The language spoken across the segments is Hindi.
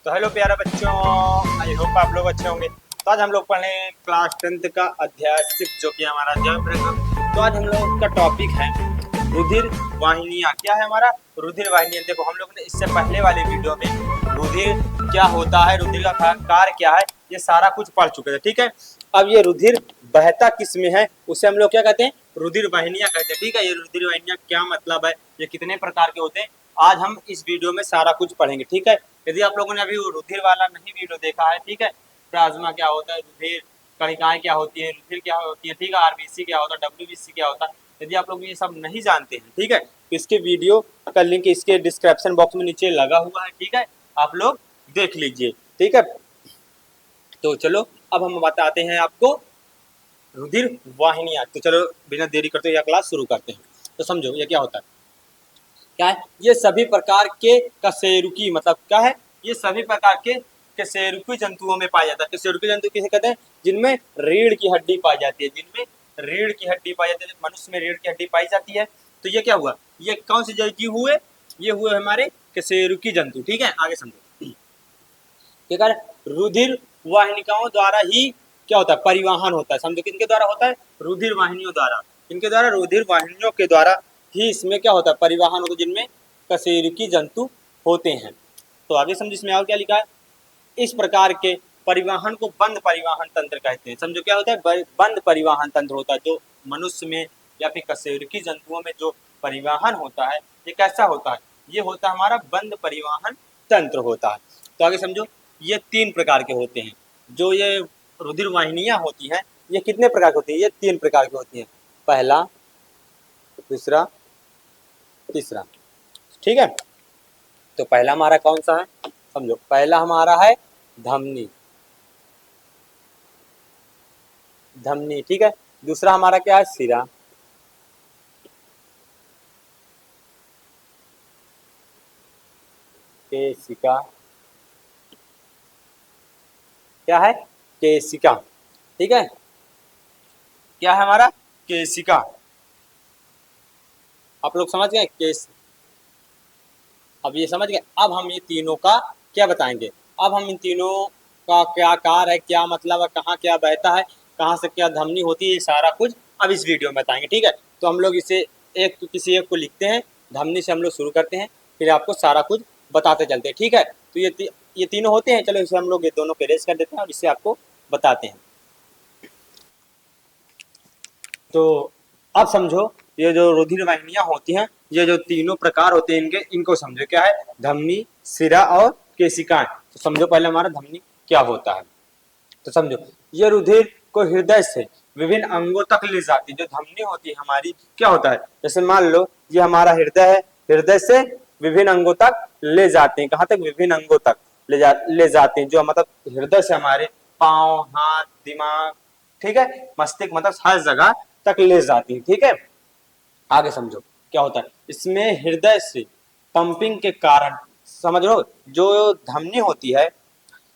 तो हेलो प्यारे बच्चों, आई होप आप लोग अच्छे होंगे। तो आज हम लोग पढ़े क्लास 10th का अध्याय 6 जो कि हमारा अध्याय पढ़ेगा। तो आज हम लोग का टॉपिक है रुधिर वाहिनियाँ। क्या है हमारा रुधिर वाहिनियाँ। देखो हम लोग ने इससे पहले वाले वीडियो में रुधिर क्या होता है, रुधिर का कार्य क्या है, ये सारा कुछ पढ़ चुके थे। ठीक है, अब ये रुधिर बहता किस में है उसे हम लोग क्या कहते हैं, रुधिर वाहिनियाँ कहते हैं। ठीक है, ये रुधिर वाहिनियाँ क्या मतलब है, ये कितने प्रकार के होते हैं, आज हम इस वीडियो में सारा कुछ पढ़ेंगे। ठीक है, यदि आप लोगों ने अभी रुधिर वाला नहीं वीडियो देखा है, ठीक है, प्लाज्मा क्या होता है, रुधिर कणिकाएं क्या होती है, रुधिर क्या होती है, ठीक है, आरबीसी क्या होता है, डब्ल्यूबीसी क्या होता है, यदि आप लोग ये सब नहीं जानते हैं, ठीक है, तो इसके वीडियो का लिंक इसके डिस्क्रिप्शन बॉक्स में नीचे लगा हुआ है। ठीक है, आप लोग देख लीजिए। ठीक है, तो चलो अब हम बताते हैं आपको रुधिर वाहिनियाँ। तो चलो बिना देरी करते यह क्लास शुरू करते हैं। तो समझो ये क्या होता है। क्या है, ये सभी प्रकार के कशेरुकी, मतलब क्या है, ये सभी प्रकार के कशेरुकी जंतुओं में पाया जाता है। कशेरुकी जंतु किसे कहते हैं, जिनमें रीढ़ की हड्डी पाई जाती है, जिनमें रीढ़ की हड्डी पाई जाती है। मनुष्य में रीढ़ की हड्डी पाई जाती है। तो ये क्या हुआ, ये कौन से जंतु हुए, ये हुए हमारे कशेरुकी जंतु। ठीक है, आगे समझो। क्या रुधिर वाहिनिकाओं द्वारा ही क्या होता है, परिवहन होता है। समझो किनके द्वारा होता है, रुधिर वाहिनियों द्वारा। इनके द्वारा रुधिर वाहिनियों के द्वारा ही इसमें क्या होता है, परिवहन होता है, जिनमें कशेरुकी जंतु होते हैं। तो आगे समझो इसमें और क्या लिखा है, इस प्रकार के परिवहन को बंद परिवहन तंत्र कहते हैं। समझो क्या होता है, बंद परिवहन तंत्र होता है। जो मनुष्य में या फिर कशेरुकी जंतुओं में जो परिवहन होता है, ये कैसा होता है, ये होता है हमारा बंद परिवहन तंत्र होता है। तो आगे समझो, ये 3 प्रकार के होते हैं। जो ये रुधिर वाहिनियाँ होती हैं, ये कितने प्रकार की होती है, ये 3 प्रकार की होती हैं। पहला, दूसरा, तीसरा। ठीक है, तो पहला हमारा कौन सा है, समझो पहला हमारा है धमनी, धमनी। ठीक है, दूसरा हमारा क्या है, सिरा, केशिका, क्या है, केशिका। ठीक है, क्या है हमारा, केशिका। आप लोग समझ गए केस, अब ये समझ गए। अब हम ये तीनों का क्या बताएंगे, अब हम इन तीनों का क्या कार्य है, क्या मतलब है, कहाँ क्या बहता है, कहाँ से क्या धमनी होती है, ये सारा कुछ अब इस वीडियो में बताएंगे। ठीक है, तो हम लोग इसे किसी एक को लिखते हैं, धमनी से हम लोग शुरू करते हैं, फिर आपको सारा कुछ बताते चलते हैं। ठीक है, तो ये तीनों होते हैं। चलो इसे हम लोग ये दोनों पे रेस कर देते हैं और इससे आपको बताते हैं। तो अब समझो, ये जो रुधिर वाहिनियाँ होती हैं, ये जो तीनों प्रकार होते हैं इनके, इनको समझो क्या है, धमनी, सिरा और केशिकाएं। तो समझो पहले हमारा धमनी क्या होता है। तो समझो, ये रुधिर को हृदय से विभिन्न अंगों तक ले जाती है। जो धमनी होती है हमारी, क्या होता है, जैसे मान लो ये हमारा हृदय है, हृदय से विभिन्न अंगों तक ले जाते हैं। कहाँ तक, विभिन्न अंगों तक ले जाते हैं। जो मतलब हृदय से हमारे पाँव, हाथ, दिमाग, ठीक है, मस्तिष्क, मतलब हर जगह तक ले जाती है। ठीक है, आगे समझो क्या होता है, इसमें हृदय से पंपिंग के कारण, समझ लो जो धमनी होती है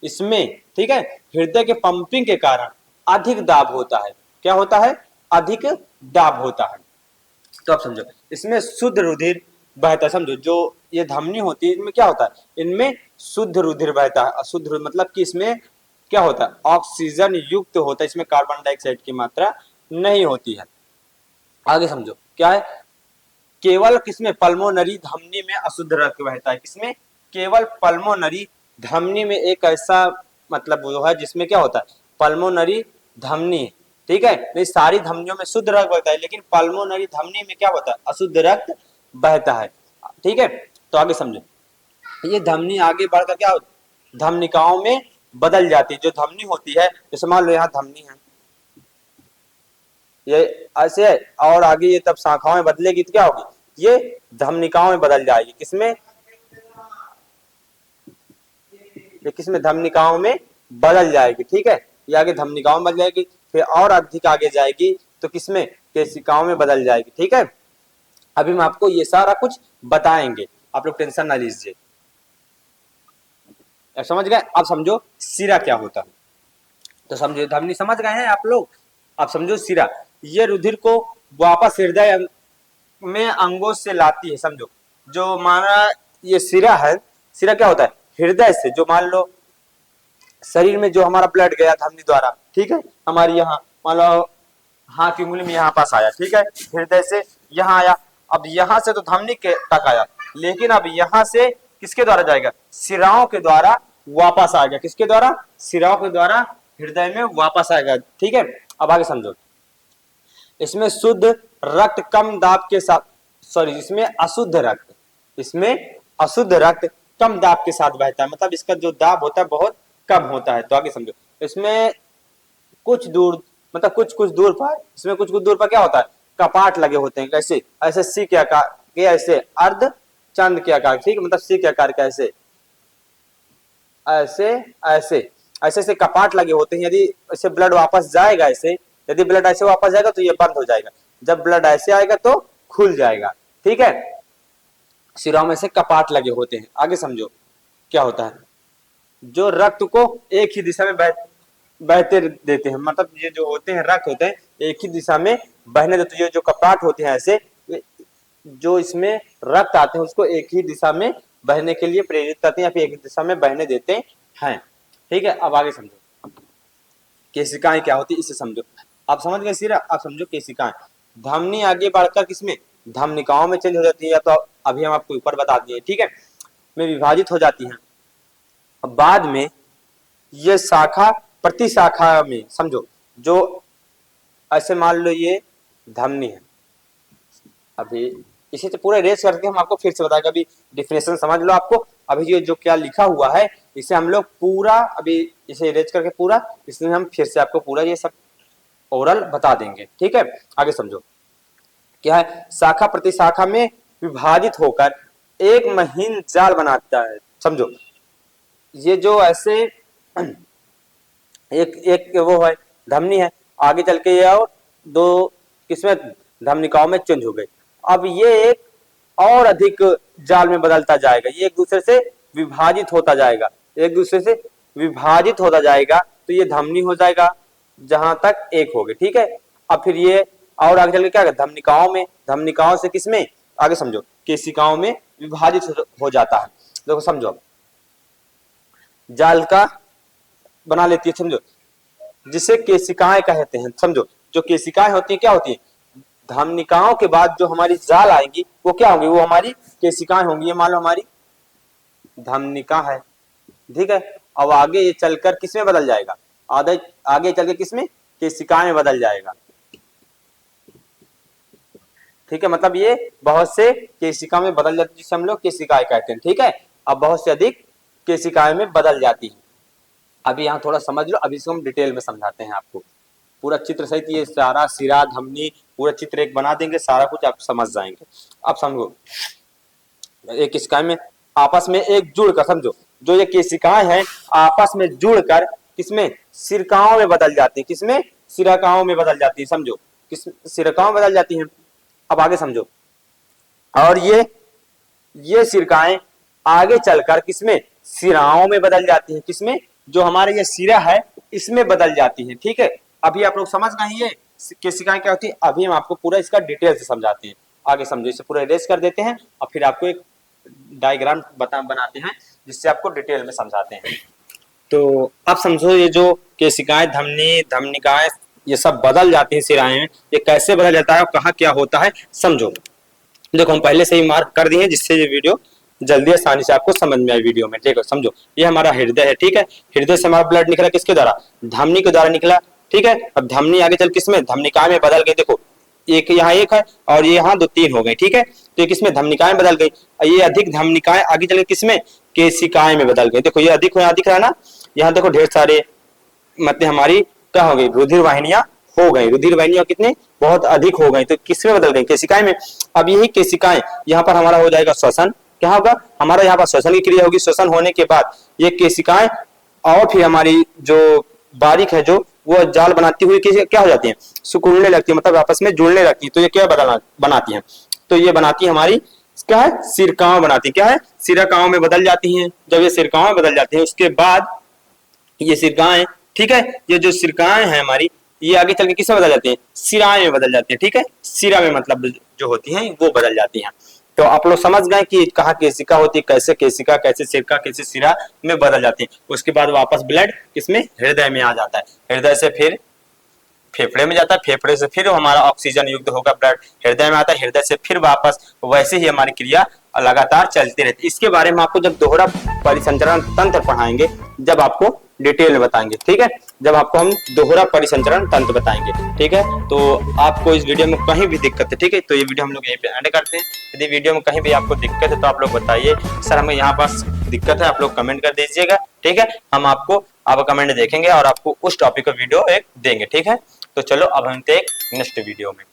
इसमें, ठीक है, हृदय के पंपिंग के कारण अधिक दाब होता है। क्या होता है, अधिक दाब होता है। तो अब समझो, इसमें शुद्ध रुधिर बहता है। समझो जो ये धमनी होती है, इनमें क्या होता है, इनमें शुद्ध रुधिर बहता है। अशुद्ध मतलब कि इसमें क्या होता है, ऑक्सीजन युक्त होता है, इसमें कार्बन डाइऑक्साइड की मात्रा नहीं होती है। आगे समझो क्या है, केवल किसमें, पल्मोनरी धमनी में अशुद्ध रक्त बहता है। किसमें, केवल पल्मोनरी धमनी में एक ऐसा मतलब वो है जिसमें क्या होता है, पल्मोनरी धमनी, ठीक है, नहीं सारी धमनियों में शुद्ध रक्त बहता है, लेकिन पल्मोनरी धमनी में क्या होता है, अशुद्ध रक्त बहता है। ठीक है, तो आगे समझो, ये धमनी आगे बढ़कर क्या होता है, धमनिकाओं में बदल जाती है। जो धमनी होती है, जैसे मान लो यहाँ धमनी है, ये ऐसे है, और आगे ये तब शाखाओं में बदलेगी तो क्या होगी, ये धमनिकाओं में बदल जाएगी। किसमें, ये किसमें, धमनिकाओं में बदल जाएगी। ठीक है, ये आगे धमनिकाओं में बदल जाएगी, फिर और अधिक आगे जाएगी तो किसमें, केशिकाओं में बदल जाएगी। ठीक है, अभी हम आपको ये सारा कुछ बताएंगे, आप लोग टेंशन ना लीजिए। समझ गए, अब समझो सिरा क्या होता है। तो समझो धमनी समझ गए हैं आप लोग, अब समझो सिरा, ये रुधिर को वापस हृदय में अंगों से लाती है। समझो जो माना ये सिरा है, सिरा क्या होता है, हृदय से जो मान लो शरीर में जो हमारा ब्लड गया धमनी द्वारा, ठीक है, हमारी यहाँ मान लो हाथ की उंगली में यहाँ पास आया, ठीक है, हृदय से यहाँ आया, अब यहाँ से तो धमनी के तक आया, लेकिन अब यहाँ से किसके द्वारा जाएगा, शिराओं के द्वारा वापस आएगा, किसके द्वारा, शिराओं के द्वारा हृदय में वापस आएगा, ठीक है। अब आगे समझो, इसमें शुद्ध रक्त कम दाब के साथ, सॉरी इसमें अशुद्ध रक्त, इसमें अशुद्ध रक्त कम दाब के साथ बहता है, मतलब इसका जो दाब होता है बहुत कम होता है। तो आगे समझो, इसमें कुछ दूर, मतलब कुछ कुछ दूर पर, इसमें कुछ कुछ दूर पर क्या होता है, कपाट लगे होते हैं, कैसे, ऐसे सी के आकार के, ऐसे अर्ध चंद के आकार, ठीक है, मतलब सी के आकार का, ऐसे ऐसे ऐसे ऐसे ऐसे कपाट लगे होते हैं। यदि ऐसे ब्लड वापस जाएगा, ऐसे यदि ब्लड ऐसे वापस जाएगा तो ये बंद हो जाएगा, जब ब्लड ऐसे आएगा तो खुल जाएगा, ठीक है। शिराओं में से कपाट लगे होते हैं। आगे समझो क्या होता है, जो रक्त को एक ही दिशा में बहते देते हैं, मतलब ये जो होते हैं रक्त होते हैं एक ही दिशा में बहने देते हैं। ये जो कपाट होते हैं ऐसे, जो इसमें रक्त आते हैं उसको एक ही दिशा में बहने के लिए प्रेरित करते हैं, या फिर एक ही दिशा में बहने देते हैं, ठीक है। अब आगे समझो केशिकाएं क्या होती है, इसे समझो। आप समझ गए सिरा, आप समझो केशिकाएं, धमनी आगे बढ़कर किसमें, धमनिकाओं में चेंज हो जाती है, या तो अभी हम आपको ऊपर बता दिए, ठीक है, में विभाजित हो जाती है। बाद में ये शाखा प्रति शाखा में, समझो जो ऐसे मान लो ये धमनी है, अभी इसे तो पूरा रेस करके हम आपको फिर से बताएंगे, अभी डिफिनेशन समझ लो आपको। अभी ये जो क्या लिखा हुआ है इसे हम लोग पूरा अभी इसे रेज करके पूरा, इसमें हम फिर से आपको पूरा ये सब ओरल बता देंगे, ठीक है। आगे समझो क्या है, शाखा प्रति शाखा में विभाजित होकर एक महीन जाल बनाता है, समझो ये जो ऐसे एक एक वो है धमनी है, आगे चल के ये और दो किसमें धमनिकाओं में चेंज हो गई, अब ये एक और अधिक जाल में बदलता जाएगा, ये एक दूसरे से विभाजित होता जाएगा, एक दूसरे से विभाजित होता जाएगा, तो ये धमनी हो जाएगा जहां तक एक हो गई, ठीक है। अब फिर ये और आगे चल के क्या धमनिकाओं में, धमनिकाओं से किसमें, आगे समझो केशिकाओं में विभाजित हो जाता है। देखो समझो जाल का बना लेती है, समझो जिसे केशिकाएं कहते हैं, समझो जो केशिकाएं होती है क्या होती है, धमनिकाओं के बाद जो हमारी जाल आएंगी वो क्या होंगी, वो हमारी केशिकाएं होंगी। ये मान लो हमारी धमनिका है, ठीक है, अब आगे ये चलकर किसमें बदल जाएगा, आगे चल के किसमें, केशिकाएं में बदल जाएगा, ठीक है, मतलब ये बहुत से केशिका में बदल जाती है जिसे हम लोग केशिकाएं कहते हैं, ठीक है। अब बहुत से अधिक केशिकाएं में बदल जाती है। अभी यहाँ थोड़ा समझ लो, अभी इसको हम डिटेल में समझाते हैं आपको पूरा चित्र सहित, ये सारा सिरा धमनी पूरा चित्र एक बना देंगे, सारा कुछ आप समझ जाएंगे। अब समझो एक केशिकाएं में आपस में एक जुड़कर, समझो जो ये केशिकाएं हैं आपस में जुड़कर किसमें, सिरकाओं में बदल जाती है, किसमें, सिरकाओं में बदल जाती है, समझो किस सिरकाओं में बदल जाती हैं। अब आगे समझो, और ये सिरकाएं आगे चलकर किसमें, सिराओं में बदल जाती है, किसमें, जो हमारे ये सिरा है इसमें बदल जाती है, ठीक है। अभी आप लोग समझ गए ये केशिकाएं क्या होती है, अभी हम आपको पूरा इसका डिटेल से समझाते हैं। आगे समझो, इसे पूरा इरेज कर देते हैं और फिर आपको एक डायग्राम बनाते हैं जिससे आपको डिटेल में समझाते हैं। तो अब समझो ये जो केशिकाएं धमनिकाएं ये सब बदल जाती है सिराएं में, ये कैसे बदल जाता है और कहाँ क्या होता है समझो। देखो हम पहले से ही मार्क कर दिए हैं जिससे ये वीडियो जल्दी आसानी से आपको समझ में आए वीडियो में। देखो समझो ये हमारा हृदय है, ठीक है, हृदय से हमारा ब्लड निकला किसके द्वारा, धमनी के द्वारा निकला, ठीक है। अब धमनी आगे चल किसमें, धमनिकाएं में बदल गई, देखो एक यहाँ एक है और ये यहाँ दो तीन हो गए, ठीक है, तो ये किसमें, धमनिकाएं बदल गई, ये अधिक धमनिकाएं आगे चल के किसमें, केशिकाएं में बदल गई। देखो ये अधिक दिख रहा है ना, यहाँ देखो ढेर सारे मतलब हमारी क्या हो गई, रुधिर वाहिनियां हो गई, रुधिर वाहिनियां कितने बहुत अधिक हो गई, तो किसमें बदल गई, केशिकाएं में। अब यही केशिकाएं यहाँ पर हमारा हो जाएगा श्वसन, क्या होगा हमारा यहाँ पर श्वसन की क्रिया होगी, श्वसन होने के बाद ये केशिकाएं और फिर हमारी जो बारीक है जो वो जाल बनाती हुई क्या हो जाती है, सिकुड़ने लगती है, मतलब आपस में जुड़ने लगती है, तो ये क्या बनाती है, तो ये बनाती है हमारी क्या है, सिरकाओं बनाती है, क्या है, सिरकाओं में बदल जाती हैं। जब ये सिरकाओं में बदल जाती है उसके बाद ये सिरकाएं, ठीक है, ये जो सिरकाएं हैं हमारी ये आगे चल के किसमें बदल जाती हैं, सिराएं में बदल जाती है, ठीक है, सिरा में मतलब जो होती हैं वो बदल जाती हैं। तो आप लोग समझ गए कि कहाँ केशिका होती है, कैसे केशिका, कैसे सिरका, कैसे सिरा में बदल जाती है। उसके बाद वापस ब्लड किसमें, हृदय में आ जाता है। हृदय से फिर फेफड़े में जाता है, फेफड़े से फिर हमारा ऑक्सीजन युक्त होगा ब्लड हृदय में आता है, हृदय से फिर वापस वैसे ही हमारी क्रिया लगातार चलती रहती है। इसके बारे में आपको जब दोहरा परिसंचरण तंत्र पढ़ाएंगे, जब आपको डिटेल में बताएंगे, ठीक है, जब आपको हम दोहरा परिसंचरण तंत्र बताएंगे, ठीक है। तो आपको इस वीडियो में कहीं भी दिक्कत है, ठीक है, तो ये वीडियो हम लोग यहीं पे एंड करते हैं। यदि वीडियो में कहीं भी आपको दिक्कत है तो आप लोग बताइए, सर हमें यहाँ पास दिक्कत है, आप लोग कमेंट कर दीजिएगा, ठीक है। हम आपको आप कमेंट देखेंगे और आपको उस टॉपिक का वीडियो एक देंगे, ठीक है। तो चलो अब हम मिलते हैं नेक्स्ट वीडियो में।